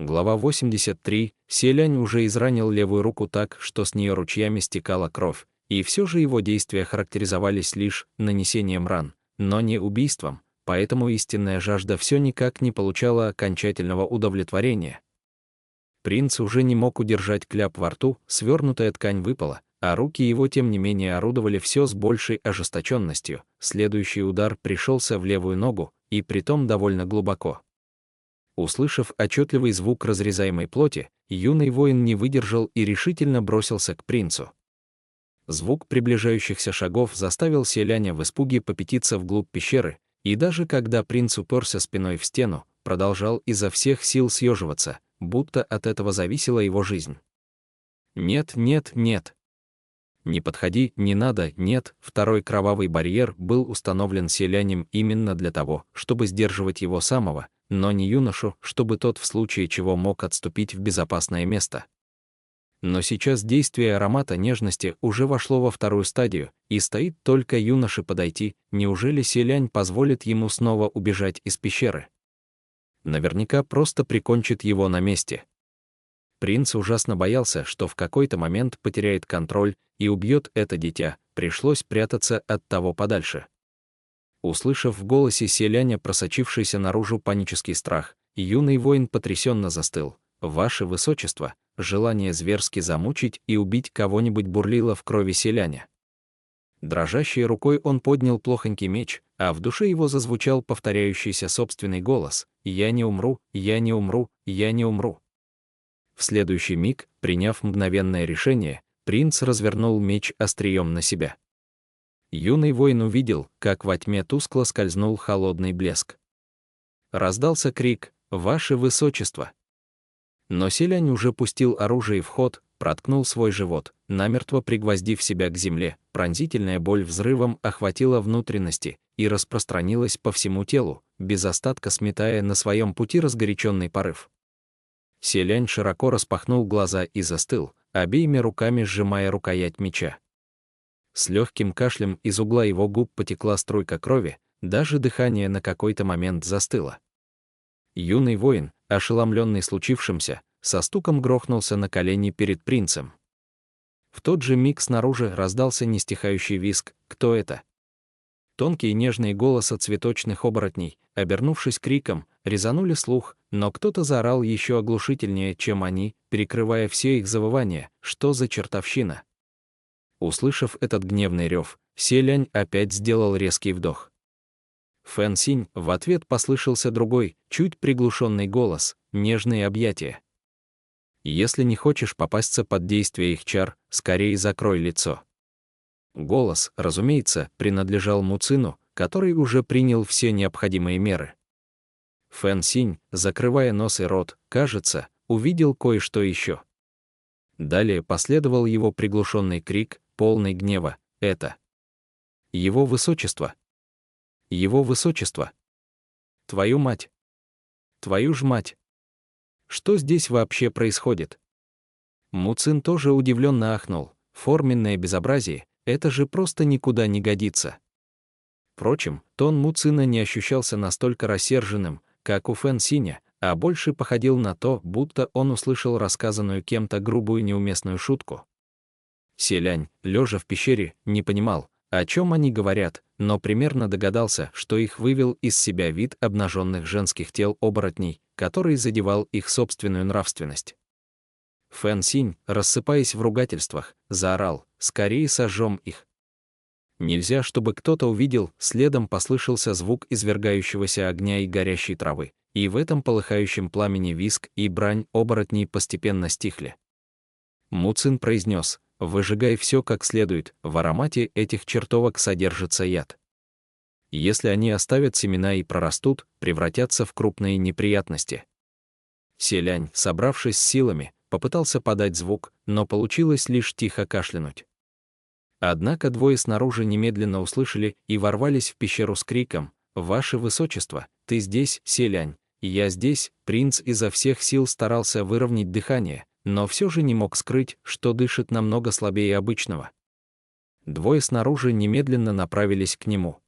Глава 83. Селянь уже изранил левую руку так, что с нее ручьями стекала кровь, и все же его действия характеризовались лишь нанесением ран, но не убийством, поэтому истинная жажда все никак не получала окончательного удовлетворения. Принц уже не мог удержать кляп во рту, свернутая ткань выпала, а руки его тем не менее орудовали все с большей ожесточенностью. Следующий удар пришелся в левую ногу, и притом довольно глубоко. Услышав отчетливый звук разрезаемой плоти, юный воин не выдержал и решительно бросился к принцу. Звук приближающихся шагов заставил селяня в испуге попятиться вглубь пещеры, и даже когда принц уперся спиной в стену, продолжал изо всех сил съеживаться, будто от этого зависела его жизнь. «Нет, нет, нет! Не подходи, не надо, нет!» Второй кровавый барьер был установлен селянем именно для того, чтобы сдерживать его самого, но не юношу, чтобы тот в случае чего мог отступить в безопасное место. Но сейчас действие аромата нежности уже вошло во вторую стадию, и стоит только юноше подойти. Неужели селянь позволит ему снова убежать из пещеры? Наверняка просто прикончит его на месте. Принц ужасно боялся, что в какой-то момент потеряет контроль и убьет это дитя, пришлось прятаться от того подальше. Услышав в голосе селяня просочившийся наружу панический страх, юный воин потрясенно застыл. «Ваше высочество!» Желание зверски замучить и убить кого-нибудь бурлило в крови селяня. Дрожащей рукой он поднял плохонький меч, а в душе его зазвучал повторяющийся собственный голос: «Я не умру, я не умру, я не умру». В следующий миг, приняв мгновенное решение, принц развернул меч острием на себя. Юный воин увидел, как во тьме тускло скользнул холодный блеск. Раздался крик: «Ваше высочество!» Но селянь уже пустил оружие в ход, проткнул свой живот, намертво пригвоздив себя к земле. Пронзительная боль взрывом охватила внутренности и распространилась по всему телу, без остатка сметая на своем пути разгоряченный порыв. Селянь широко распахнул глаза и застыл, обеими руками сжимая рукоять меча. С легким кашлем из угла его губ потекла струйка крови, даже дыхание на какой-то момент застыло. Юный воин, ошеломленный случившимся, со стуком грохнулся на колени перед принцем. В тот же миг снаружи раздался нестихающий визг: «Кто это?» Тонкие нежные голоса цветочных оборотней, обернувшись криком, резанули слух, но кто-то заорал еще оглушительнее, чем они, перекрывая все их завывания. Что за чертовщина? Услышав этот гневный рев, селянь опять сделал резкий вдох. Фэн Синь, в ответ послышался другой, чуть приглушенный голос: «Нежные объятия. Если не хочешь попасться под действие их чар, скорее закрой лицо». Голос, разумеется, принадлежал Муцину, который уже принял все необходимые меры. Фэн Синь, закрывая нос и рот, кажется, увидел кое-что еще. Далее последовал его приглушенный крик, полный гнева: «Это его высочество! Его высочество! Твою мать! Твою ж мать! Что здесь вообще происходит?» Муцин тоже удивленно ахнул. Форменное безобразие, это же просто никуда не годится. Впрочем, тон Муцина не ощущался настолько рассерженным, как у Фэн Синя, а больше походил на то, будто он услышал рассказанную кем-то грубую неуместную шутку. Селянь, лежа в пещере, не понимал, о чем они говорят, но примерно догадался, что их вывел из себя вид обнаженных женских тел оборотней, который задевал их собственную нравственность. Фэн Синь, рассыпаясь в ругательствах, заорал: «Скорее сожжем их!» Нельзя, чтобы кто-то увидел. Следом послышался звук извергающегося огня и горящей травы, и в этом полыхающем пламени визг и брань оборотней постепенно стихли. Муцин произнес: «Выжигай все как следует, в аромате этих чертовок содержится яд. Если они оставят семена и прорастут, превратятся в крупные неприятности». Селянь, собравшись с силами, попытался подать звук, но получилось лишь тихо кашлянуть. Однако двое снаружи немедленно услышали и ворвались в пещеру с криком: «Ваше высочество, ты здесь, селянь?» «Я здесь». Принц изо всех сил старался выровнять дыхание, но все же не мог скрыть, что дышит намного слабее обычного. Двое снаружи немедленно направились к нему.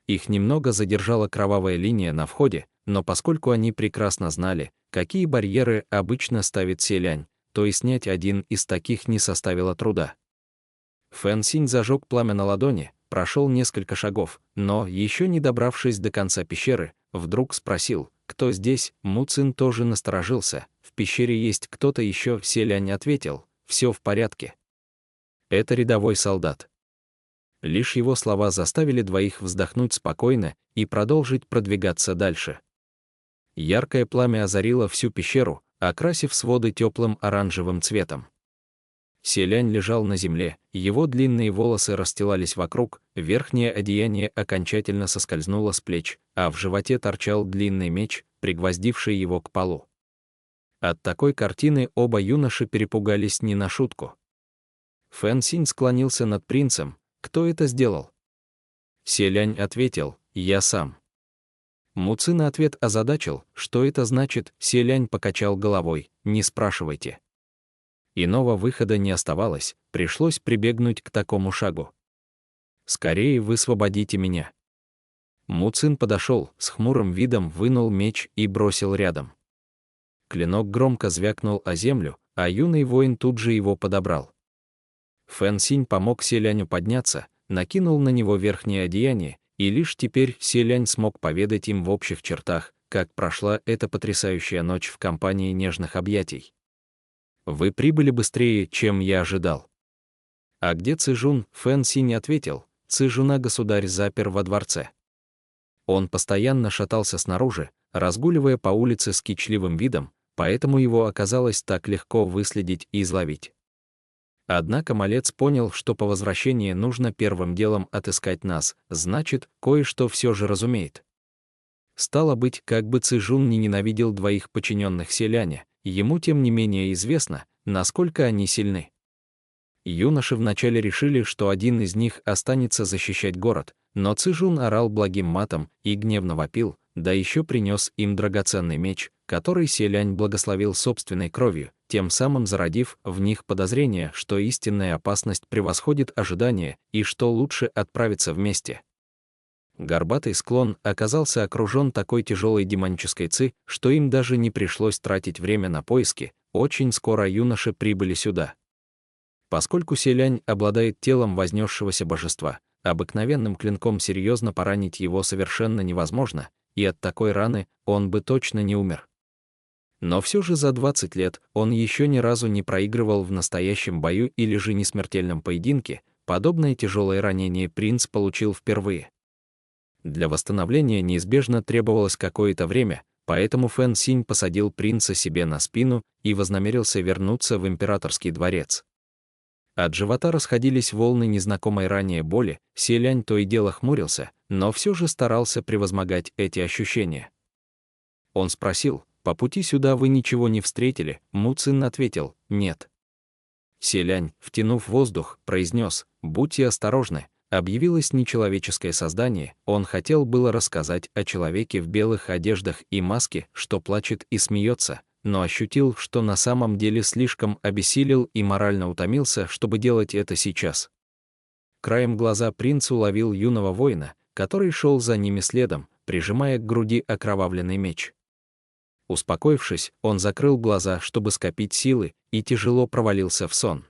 Их немного задержала кровавая линия на входе, но поскольку они прекрасно знали, какие барьеры обычно ставит Селянь, то и снять один из таких не составило труда. Фэн Синь зажег пламя на ладони, прошел несколько шагов, но, еще не добравшись до конца пещеры, вдруг спросил, кто здесь. Му Цин тоже насторожился. В пещере есть кто-то еще. Селянь ответил, все в порядке. Это рядовой солдат. Лишь его слова заставили двоих вздохнуть спокойно и продолжить продвигаться дальше. Яркое пламя озарило всю пещеру, окрасив своды теплым оранжевым цветом. Селянь лежал на земле, его длинные волосы расстилались вокруг, верхнее одеяние окончательно соскользнуло с плеч, а в животе торчал длинный меч, пригвоздивший его к полу. От такой картины оба юноши перепугались не на шутку. Фэн Синь склонился над принцем. «Кто это сделал?» Селянь ответил, «Я сам». Му Цин на ответ озадачил, что это значит. Селянь покачал головой, «Не спрашивайте». Иного выхода не оставалось, пришлось прибегнуть к такому шагу. «Скорее высвободите меня». Му Цин подошел, с хмурым видом вынул меч и бросил рядом. Клинок громко звякнул о землю, а юный воин тут же его подобрал. Фэн Синь помог Селяню подняться, накинул на него верхнее одеяние, и лишь теперь Селянь смог поведать им в общих чертах, как прошла эта потрясающая ночь в компании нежных объятий. «Вы прибыли быстрее, чем я ожидал». «А где Цижун?» Фэн Синь ответил, «Цижуна государь запер во дворце». Он постоянно шатался снаружи, разгуливая по улице с кичливым видом, поэтому его оказалось так легко выследить и изловить. Однако малец понял, что по возвращении нужно первым делом отыскать нас, значит, кое-что все же разумеет. Стало быть, как бы Цижун не ненавидел двоих подчиненных селяня, ему тем не менее известно, насколько они сильны. Юноши вначале решили, что один из них останется защищать город, но Цижун орал благим матом и гневно вопил, да еще принес им драгоценный меч, который Селянь благословил собственной кровью, тем самым зародив в них подозрение, что истинная опасность превосходит ожидания и что лучше отправиться вместе. Горбатый склон оказался окружен такой тяжелой демонической ци, что им даже не пришлось тратить время на поиски, очень скоро юноши прибыли сюда. Поскольку Селянь обладает телом вознесшегося божества, обыкновенным клинком серьезно поранить его совершенно невозможно, и от такой раны он бы точно не умер. Но все же за 20 лет он еще ни разу не проигрывал в настоящем бою или же несмертельном поединке, подобное тяжелое ранение принц получил впервые. Для восстановления неизбежно требовалось какое-то время, поэтому Фэн Синь посадил принца себе на спину и вознамерился вернуться в императорский дворец. От живота расходились волны незнакомой ранее боли, Селянь то и дело хмурился, но все же старался превозмогать эти ощущения. Он спросил, «По пути сюда вы ничего не встретили?» Му Цин ответил, «Нет». Селянь, втянув воздух, произнес, «Будьте осторожны». Объявилось нечеловеческое создание, он хотел было рассказать о человеке в белых одеждах и маске, что плачет и смеется, но ощутил, что на самом деле слишком обессилел и морально утомился, чтобы делать это сейчас. Краем глаза принц уловил юного воина, который шел за ними следом, прижимая к груди окровавленный меч. Успокоившись, он закрыл глаза, чтобы скопить силы, и тяжело провалился в сон.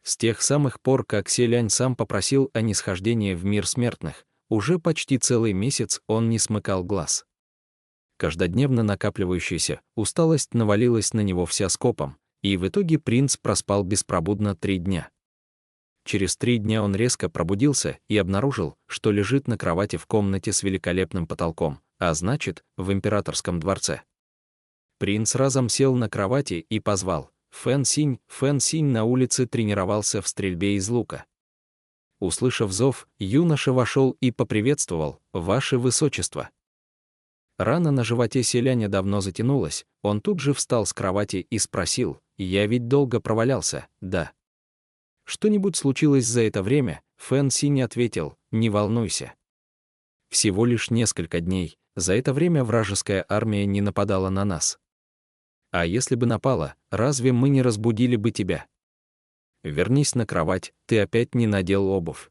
С тех самых пор, как Селянь сам попросил о нисхождении в мир смертных, уже почти целый месяц он не смыкал глаз. Каждодневно накапливающаяся усталость навалилась на него вся скопом, и в итоге принц проспал беспробудно 3 дня. Через 3 дня он резко пробудился и обнаружил, что лежит на кровати в комнате с великолепным потолком, а значит, в императорском дворце. Принц разом сел на кровати и позвал, Фэн Синь. Фэн Синь на улице тренировался в стрельбе из лука. Услышав зов, юноша вошел и поприветствовал, «Ваше Высочество». Рана на животе селяня давно затянулась, он тут же встал с кровати и спросил, «Я ведь долго провалялся, да?» «Что-нибудь случилось за это время?» Фэн Синь ответил, «Не волнуйся. Всего лишь несколько дней, за это время вражеская армия не нападала на нас. А если бы напала, разве мы не разбудили бы тебя? Вернись на кровать, ты опять не надел обувь».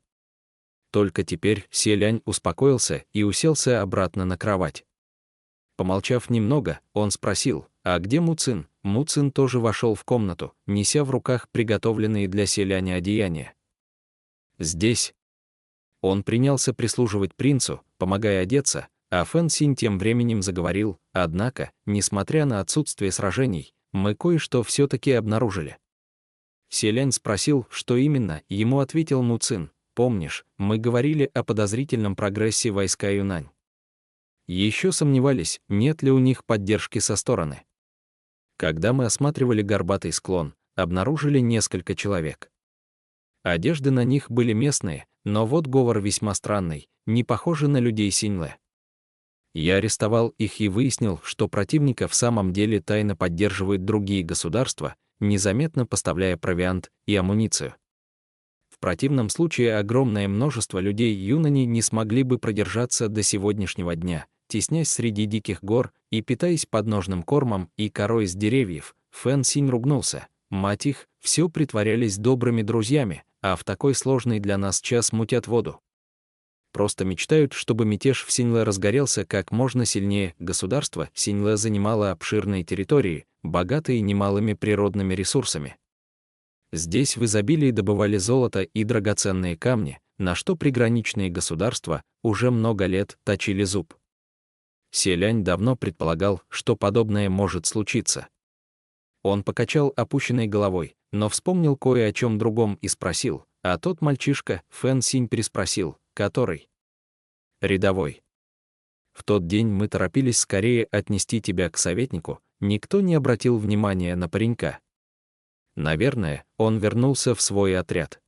Только теперь Селянь успокоился и уселся обратно на кровать. Помолчав немного, он спросил: «А где Муцин?» Муцин тоже вошел в комнату, неся в руках приготовленные для селяня одеяния. «Здесь». Он принялся прислуживать принцу, помогая одеться, а Фэн Синь тем временем заговорил: «Однако, несмотря на отсутствие сражений, мы кое-что все-таки обнаружили». Селянь спросил, что именно, ему ответил Муцин: «Помнишь, мы говорили о подозрительном прогрессе войска Юнань? Еще сомневались, нет ли у них поддержки со стороны. Когда мы осматривали горбатый склон, обнаружили несколько человек. Одежды на них были местные, но вот говор весьма странный, не похожий на людей Синьлэ. Я арестовал их и выяснил, что противника в самом деле тайно поддерживают другие государства, незаметно поставляя провиант и амуницию. В противном случае огромное множество людей Юнани не смогли бы продержаться до сегодняшнего дня, теснясь среди диких гор и питаясь подножным кормом и корой с деревьев. Фэн Синь ругнулся: «Мать их, все притворялись добрыми друзьями, а в такой сложный для нас час мутят воду. Просто мечтают, чтобы мятеж в Синьлэ разгорелся как можно сильнее». Государство Синьлэ занимало обширные территории, богатые немалыми природными ресурсами. Здесь в изобилии добывали золото и драгоценные камни, на что приграничные государства уже много лет точили зуб. Селянь давно предполагал, что подобное может случиться. Он покачал опущенной головой, но вспомнил кое о чем другом и спросил: «А тот мальчишка?» Фэн Синь переспросил: «Который?» «Рядовой. В тот день мы торопились скорее отнести тебя к советнику, никто не обратил внимания на паренька. Наверное, он вернулся в свой отряд».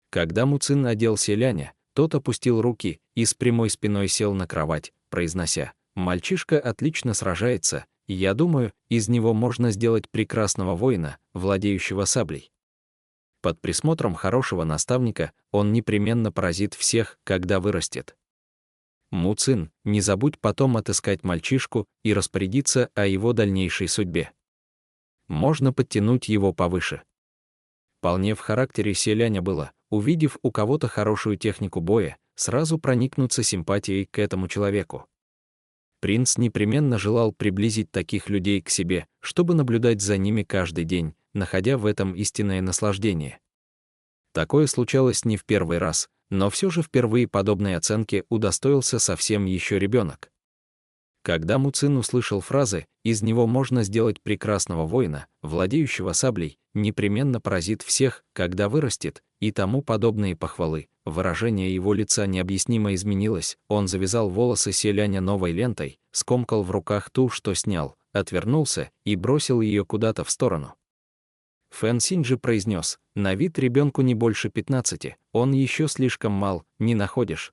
Когда Муцин одел селяня, тот опустил руки и с прямой спиной сел на кровать, произнося: «Мальчишка отлично сражается, и я думаю, из него можно сделать прекрасного воина, владеющего саблей. Под присмотром хорошего наставника он непременно поразит всех, когда вырастет. Муцин, не забудь потом отыскать мальчишку и распорядиться о его дальнейшей судьбе. Можно подтянуть его повыше». Вполне в характере селяня было, увидев у кого-то хорошую технику боя, сразу проникнуться симпатией к этому человеку. Принц непременно желал приблизить таких людей к себе, чтобы наблюдать за ними каждый день, находя в этом истинное наслаждение. Такое случалось не в первый раз, но все же впервые подобной оценки удостоился совсем еще ребенок. Когда Муцин услышал фразы «из него можно сделать прекрасного воина, владеющего саблей, непременно поразит всех, когда вырастет», и тому подобные похвалы, выражение его лица необъяснимо изменилось, он завязал волосы селяня новой лентой, скомкал в руках ту, что снял, отвернулся и бросил ее куда-то в сторону. Фэн Синь же произнес: «На вид ребенку не больше 15, он еще слишком мал, не находишь?»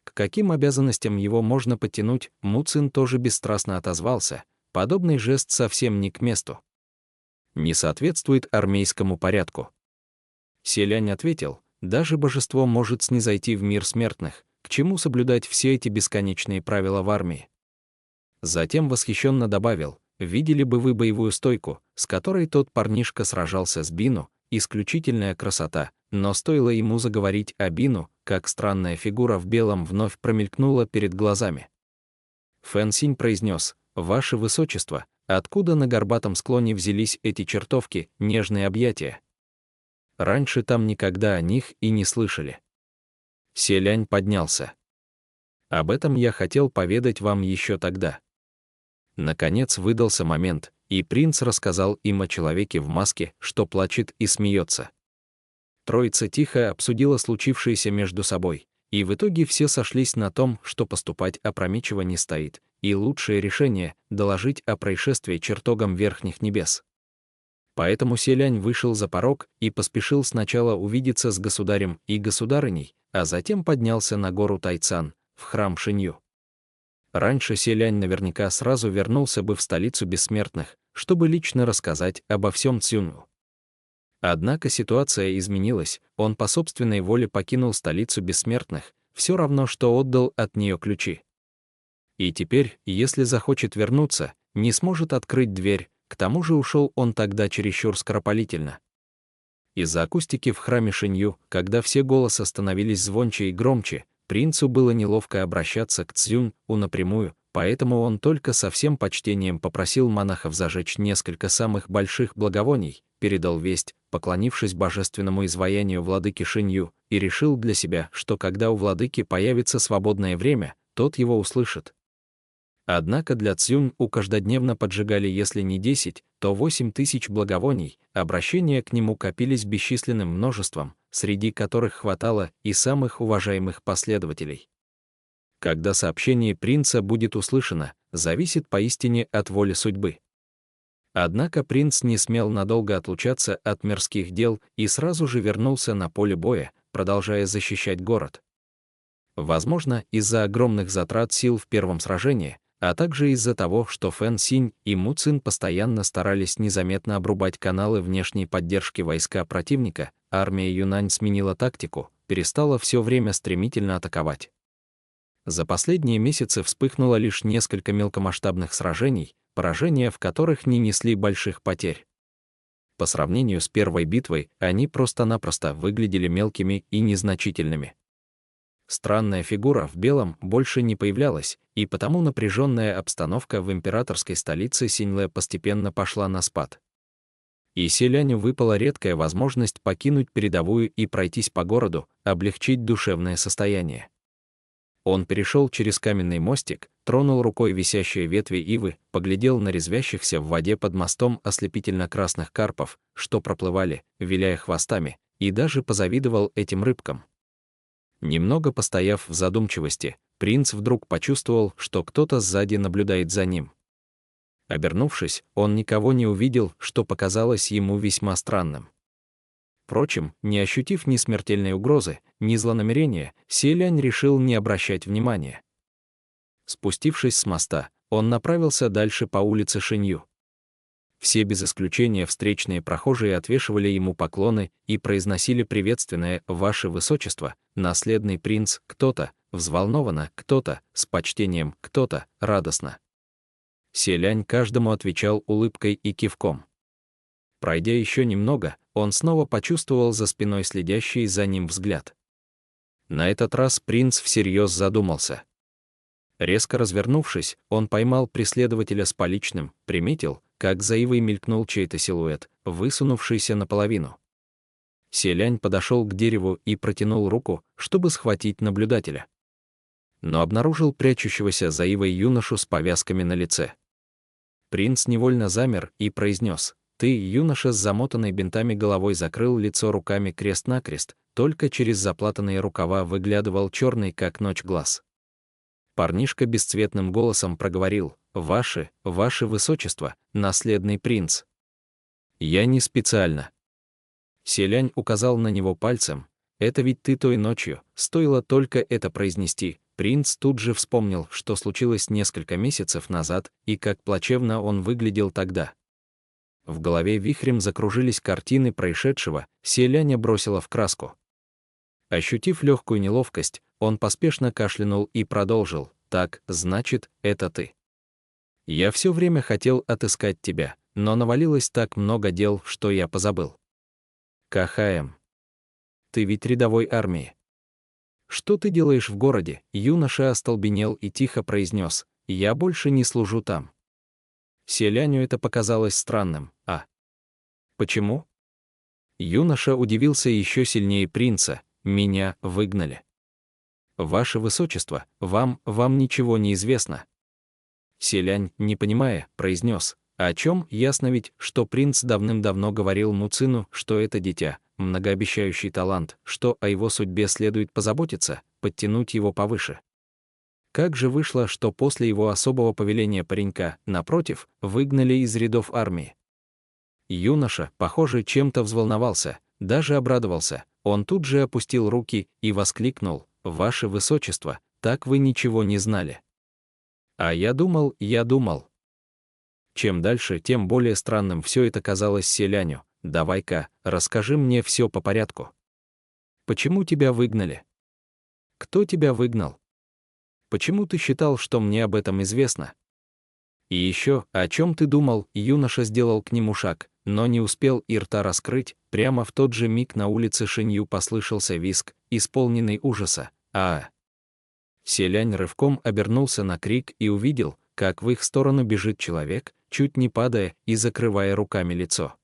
К каким обязанностям его можно подтянуть, Муцин тоже бесстрастно отозвался: «Подобный жест совсем не к месту. Не соответствует армейскому порядку». Селянь ответил: «Даже божество может снизойти в мир смертных, к чему соблюдать все эти бесконечные правила в армии?» Затем восхищенно добавил: «Видели бы вы боевую стойку, с которой тот парнишка сражался с Бину, исключительная красота». Но стоило ему заговорить о Бину, как странная фигура в белом вновь промелькнула перед глазами. Фэн Синь произнес: «Ваше Высочество, откуда на горбатом склоне взялись эти чертовки, нежные объятия? Раньше там никогда о них и не слышали». Селянь поднялся. «Об этом я хотел поведать вам еще тогда». Наконец выдался момент, и принц рассказал им о человеке в маске, что плачет и смеется. Троица тихо обсудила случившееся между собой, и в итоге все сошлись на том, что поступать опрометчиво не стоит, и лучшее решение — доложить о происшествии чертогам верхних небес. Поэтому селянь вышел за порог и поспешил сначала увидеться с государем и государыней, а затем поднялся на гору Тайцан, в храм Шинью. Раньше селянь наверняка сразу вернулся бы в столицу бессмертных, чтобы лично рассказать обо всем Цюню. Однако ситуация изменилась, он по собственной воле покинул столицу бессмертных, все равно, что отдал от нее ключи. И теперь, если захочет вернуться, не сможет открыть дверь, к тому же ушел он тогда чересчур скоропалительно. Из-за акустики в храме Шинью, когда все голоса становились звонче и громче, принцу было неловко обращаться к Цзюнь напрямую, поэтому он только со всем почтением попросил монахов зажечь несколько самых больших благовоний, передал весть, поклонившись божественному изваянию владыки Шинью, и решил для себя, что когда у владыки появится свободное время, тот его услышит. Однако для Цзюнь-У каждодневно поджигали если не 10, то 8 тысяч благовоний, обращения к нему копились бесчисленным множеством, среди которых хватало и самых уважаемых последователей. Когда сообщение принца будет услышано, зависит поистине от воли судьбы. Однако принц не смел надолго отлучаться от мирских дел и сразу же вернулся на поле боя, продолжая защищать город. Возможно, из-за огромных затрат сил в первом сражении, а также из-за того, что Фэн Синь и Му Цин постоянно старались незаметно обрубать каналы внешней поддержки войска противника, армия Юнань сменила тактику, перестала все время стремительно атаковать. За последние месяцы вспыхнуло лишь несколько мелкомасштабных сражений, поражения в которых не несли больших потерь. По сравнению с первой битвой, они просто-напросто выглядели мелкими и незначительными. Странная фигура в белом больше не появлялась, и потому напряженная обстановка в императорской столице Синьлэ постепенно пошла на спад. И Селяню выпала редкая возможность покинуть передовую и пройтись по городу, облегчить душевное состояние. Он перешел через каменный мостик, тронул рукой висящие ветви ивы, поглядел на резвящихся в воде под мостом ослепительно-красных карпов, что проплывали, виляя хвостами, и даже позавидовал этим рыбкам. Немного постояв в задумчивости, принц вдруг почувствовал, что кто-то сзади наблюдает за ним. Обернувшись, он никого не увидел, что показалось ему весьма странным. Впрочем, не ощутив ни смертельной угрозы, ни злонамерения, Селянь решил не обращать внимания. Спустившись с моста, он направился дальше по улице Шинью. Все без исключения встречные прохожие отвешивали ему поклоны и произносили приветственное «Ваше Высочество», наследный принц, кто-то, взволнованно, кто-то, с почтением, кто-то, радостно. Селянь каждому отвечал улыбкой и кивком. Пройдя еще немного, он снова почувствовал за спиной следящий за ним взгляд. На этот раз принц всерьез задумался. Резко развернувшись, он поймал преследователя с поличным, приметил, как за ивой мелькнул чей-то силуэт, высунувшийся наполовину. Селянь подошел к дереву и протянул руку, чтобы схватить наблюдателя. Но обнаружил прячущегося за ивой юношу с повязками на лице. Принц невольно замер и произнес: «Ты, юноша с замотанной бинтами головой, закрыл лицо руками крест-накрест, только через заплатанные рукава выглядывал черный как ночь глаз». Парнишка бесцветным голосом проговорил: «Ваше Высочество, наследный принц». «Я не специально». Селянь указал на него пальцем. «Это ведь ты той ночью». Стоило только это произнести, принц тут же вспомнил, что случилось несколько месяцев назад и как плачевно он выглядел тогда. В голове вихрем закружились картины происшедшего, Селяня бросила в краску. Ощутив легкую неловкость, он поспешно кашлянул и продолжил: «Так, значит, это ты. Я все время хотел отыскать тебя, но навалилось так много дел, что я позабыл. КХМ. Ты ведь рядовой армии. Что ты делаешь в городе?» Юноша остолбенел и тихо произнес: «Я больше не служу там». Селяню это показалось странным. «А почему?» Юноша удивился еще сильнее принца: «Меня выгнали». «Ваше Высочество, вам ничего не известно». Селянь, не понимая, произнес: «О чем? Ясно ведь, что принц давным-давно говорил Му Цину, что это дитя, многообещающий талант, что о его судьбе следует позаботиться, подтянуть его повыше. Как же вышло, что после его особого повеления паренька, напротив, выгнали из рядов армии?» Юноша, похоже, чем-то взволновался, даже обрадовался. Он тут же опустил руки и воскликнул: «Ваше Высочество, так вы ничего не знали». «А я думал». Чем дальше, тем более странным все это казалось Селяню. «Давай-ка, расскажи мне все по порядку. Почему тебя выгнали? Кто тебя выгнал? Почему ты считал, что мне об этом известно? И еще, о чем ты думал?» Юноша сделал к нему шаг, но не успел и рта раскрыть. Прямо в тот же миг на улице Шинью послышался визг, исполненный ужаса. Селянь рывком обернулся на крик и увидел, как в их сторону бежит человек, чуть не падая и закрывая руками лицо.